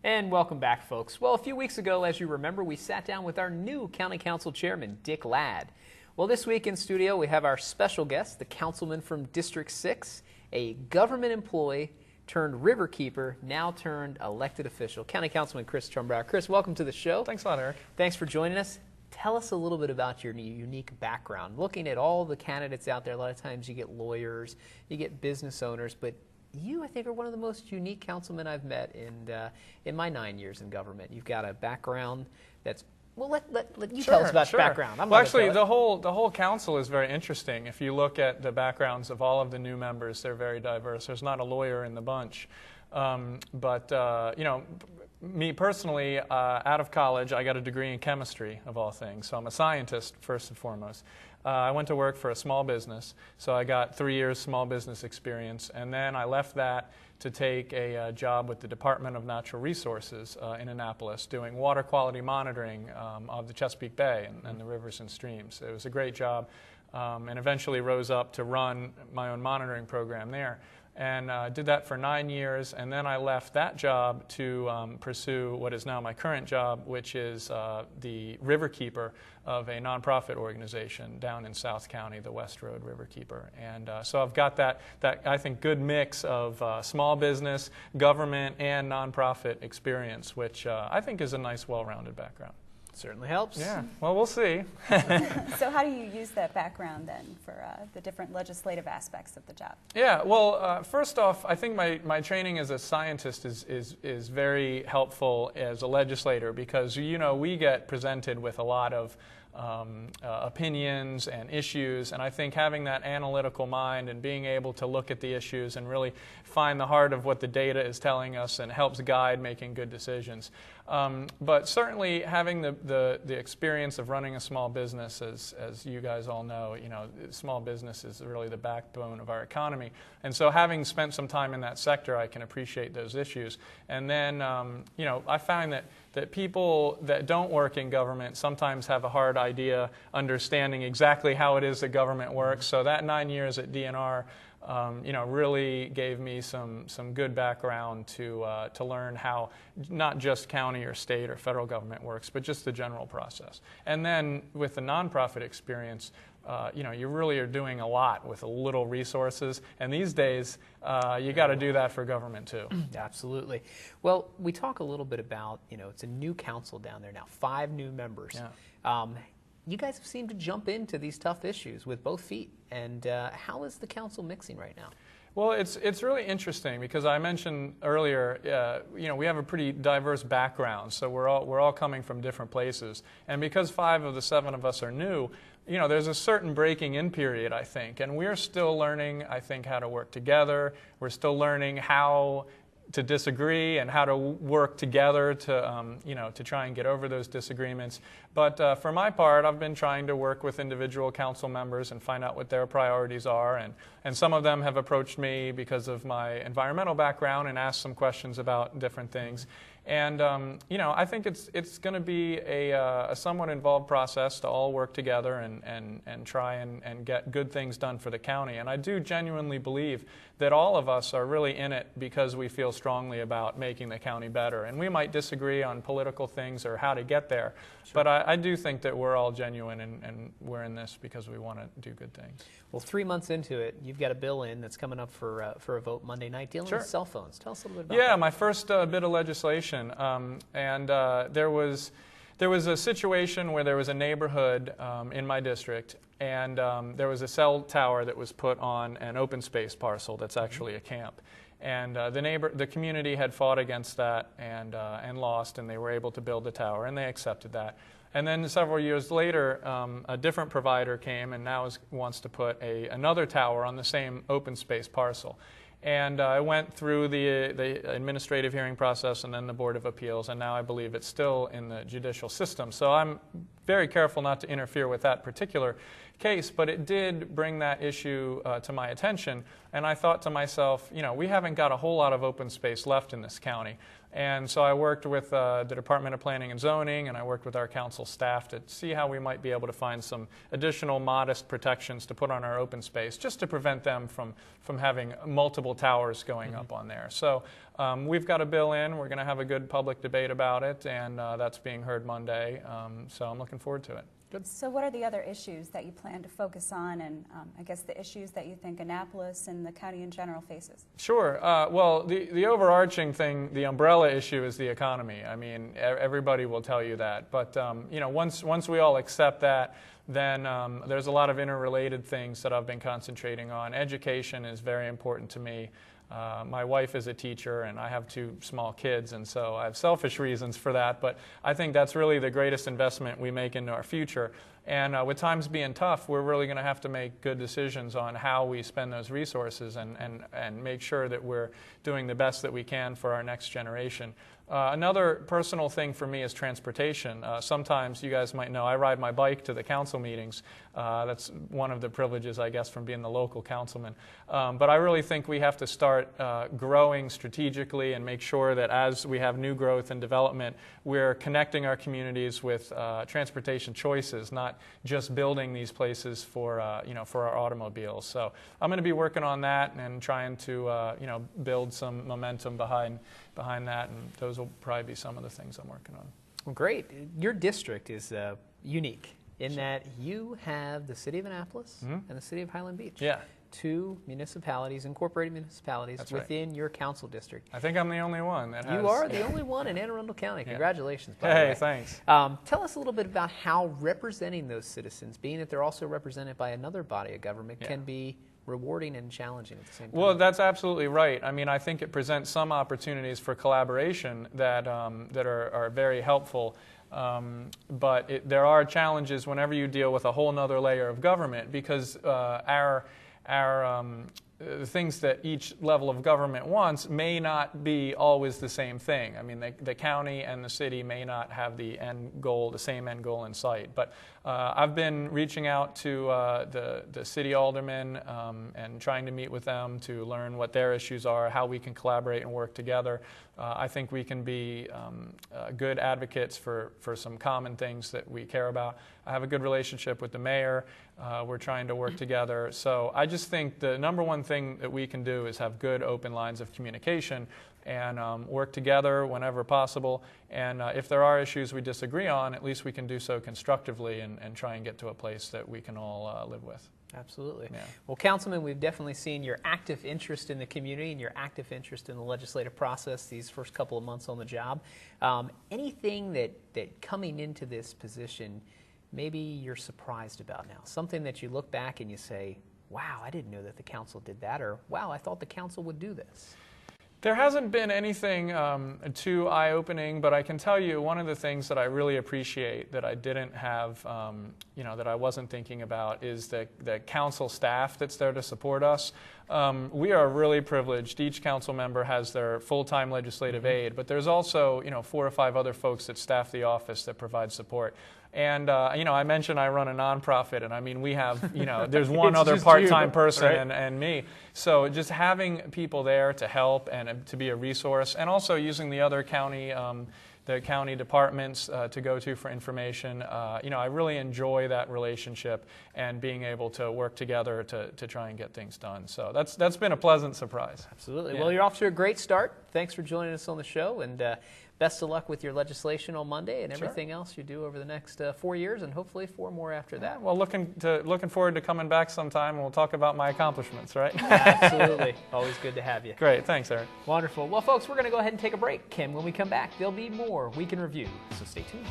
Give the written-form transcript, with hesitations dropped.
And welcome back, folks. Well, a few weeks ago, as you remember, we sat down with our new County Council Chairman, Dick Ladd. Well, this week in studio, we have our special guest, the councilman from District 6, a government employee turned riverkeeper, now turned elected official, County Councilman Chris Trumbauer. Chris, welcome to the show. Thanks a lot, Eric. Thanks for joining us. Tell us a little bit about your unique background. Looking at all the candidates out there, a lot of times you get lawyers, you get business owners, but you, I think, are one of the most unique councilmen I've met in my 9 years in government. You've got a background that's, well, let you tell us about your background. Well, actually, the whole council is very interesting. If you look at the backgrounds of all of the new members, they're very diverse. There's not a lawyer in the bunch. You know, me personally, out of college, I got a degree in chemistry, of all things. So I'm a scientist, first and foremost. I went to work for a small business, so I got 3 years small business experience, and then I left that to take a job with the Department of Natural Resources in Annapolis, doing water quality monitoring of the Chesapeake Bay and the rivers and streams. It was a great job, and eventually rose up to run my own monitoring program there. And did that for 9 years, and then I left that job to pursue what is now my current job, which is the riverkeeper of a nonprofit organization down in South County, the West Road Riverkeeper. And so I've got that I think good mix of small business, government, and nonprofit experience, which I think is a nice, well-rounded background. Certainly helps. Yeah, well, we'll see. So how do you use that background then for the different legislative aspects of the job? Yeah, well, first off, I think my training as a scientist is very helpful as a legislator because, you know, we get presented with a lot of opinions and issues, and I think having that analytical mind and being able to look at the issues and really find the heart of what the data is telling us and helps guide making good decisions. But certainly having the experience of running a small business, as you guys all know, small business is really the backbone of our economy. And so having spent some time in that sector, I can appreciate those issues. And then, I find that people that don't work in government sometimes have a hard idea understanding exactly how it is that government works. So that 9 years at DNR, really gave me some good background to learn how not just county or state or federal government works, but just the general process. And then with the nonprofit experience, you really are doing a lot with a little resources. And these days, you got to do that for government too. Absolutely. Well, we talk a little bit about, it's a new council down there now, 5 new members. Yeah. You guys have seemed to jump into these tough issues with both feet. And how is the council mixing right now? Well, it's really interesting because I mentioned earlier, we have a pretty diverse background, so we're all coming from different places. And because 5 of the 7 of us are new, there's a certain breaking in period, I think, and we're still learning, I think, how to work together. We're still learning how to disagree and how to work together to try and get over those disagreements. But for my part, I've been trying to work with individual council members and find out what their priorities are. And some of them have approached me because of my environmental background and asked some questions about different things. And I think it's going to be a somewhat involved process to all work together and try and get good things done for the county. And I do genuinely believe that all of us are really in it because we feel strongly about making the county better. And we might disagree on political things or how to get there, sure. But I do think that we're all genuine and we're in this because we want to do good things. Well, 3 months into it, you've got a bill in that's coming up for a vote Monday night dealing sure. with cell phones. Tell us a little bit about that. Yeah, my first bit of legislation. There was a situation where there was a neighborhood in my district, and there was a cell tower that was put on an open space parcel that's actually a camp. And the community had fought against that and lost, and they were able to build the tower, and they accepted that. And then several years later, a different provider came and now wants to put another tower on the same open space parcel. And I went through the administrative hearing process and then the Board of Appeals, and now I believe it's still in the judicial system. So I'm very careful not to interfere with that particular case, but it did bring that issue to my attention. And I thought to myself, we haven't got a whole lot of open space left in this county. And so I worked with the Department of Planning and Zoning, and I worked with our council staff to see how we might be able to find some additional modest protections to put on our open space, just to prevent them from having multiple towers going up on there. So we've got a bill in. We're going to have a good public debate about it, and that's being heard Monday. So I'm looking forward to it. Good. So what are the other issues that you plan to focus on, and I guess the issues that you think Annapolis and the county in general faces? Sure. Well, the overarching thing, the umbrella issue, is the economy. I mean, everybody will tell you that. But once we all accept that, then there's a lot of interrelated things that I've been concentrating on. Education is very important to me. My wife is a teacher, and I have 2 small kids, and so I have selfish reasons for that, but I think that's really the greatest investment we make into our future. And with times being tough, we're really going to have to make good decisions on how we spend those resources and make sure that we're doing the best that we can for our next generation. Another personal thing for me is transportation. Sometimes, you guys might know, I ride my bike to the council meetings. That's one of the privileges, I guess, from being the local councilman. But I really think we have to start growing strategically and make sure that as we have new growth and development, we're connecting our communities with transportation choices, not just building these places for our automobiles. So I'm going to be working on that and trying to build some momentum behind that, and those will probably be some of the things I'm working on. Well, great. Your district is unique in that you have the city of Annapolis and the city of Highland Beach. Yeah. 2 municipalities, incorporated municipalities, That's right. within your council district. I think I'm the only one that has. You are the only one in Anne Arundel County. Yeah. Congratulations, by the way. Hey, thanks. Tell us a little bit about how representing those citizens, being that they're also represented by another body of government, can be rewarding and challenging at the same time. Well, that's absolutely right. I mean, I think it presents some opportunities for collaboration that are very helpful. But there are challenges whenever you deal with a whole other layer of government, because the things that each level of government wants may not be always the same thing. I mean, the county and the city may not have the same end goal in sight. But I've been reaching out to the city aldermen and trying to meet with them to learn what their issues are, how we can collaborate and work together. I think we can be good advocates for some common things that we care about. I have a good relationship with the mayor. We're trying to work together. So I just think the number one thing that we can do is have good open lines of communication and work together whenever possible. And if there are issues we disagree on, at least we can do so constructively and try and get to a place that we can all live with. Absolutely. Yeah. Well, Councilman, we've definitely seen your active interest in the community and your active interest in the legislative process these first couple of months on the job. Anything that coming into this position maybe you're surprised about now? Something that you look back and you say, wow, I didn't know that the council did that, or wow, I thought the council would do this. There hasn't been anything too eye-opening, but I can tell you one of the things that I really appreciate that I didn't have, that I wasn't thinking about is the council staff that's there to support us. We are really privileged. Each council member has their full-time legislative aide, but there's also 4 or 5 other folks that staff the office that provide support. And, I mentioned I run a nonprofit, and I mean, we have, there's one other part-time person right? and me. So just having people there to help and to be a resource, and also using the other county, the county departments to go to for information, I really enjoy that relationship and being able to work together to try and get things done. So that's been a pleasant surprise. Absolutely. Yeah. Well, you're off to a great start. Thanks for joining us on the show, and best of luck with your legislation on Monday and everything else you do over the next 4 years, and hopefully 4 more after that. Well, looking forward to coming back sometime, and we'll talk about my accomplishments, right? Absolutely. Always good to have you. Great. Thanks, Eric. Wonderful. Well, folks, we're going to go ahead and take a break, and when we come back, there'll be more Week in Review, so stay tuned.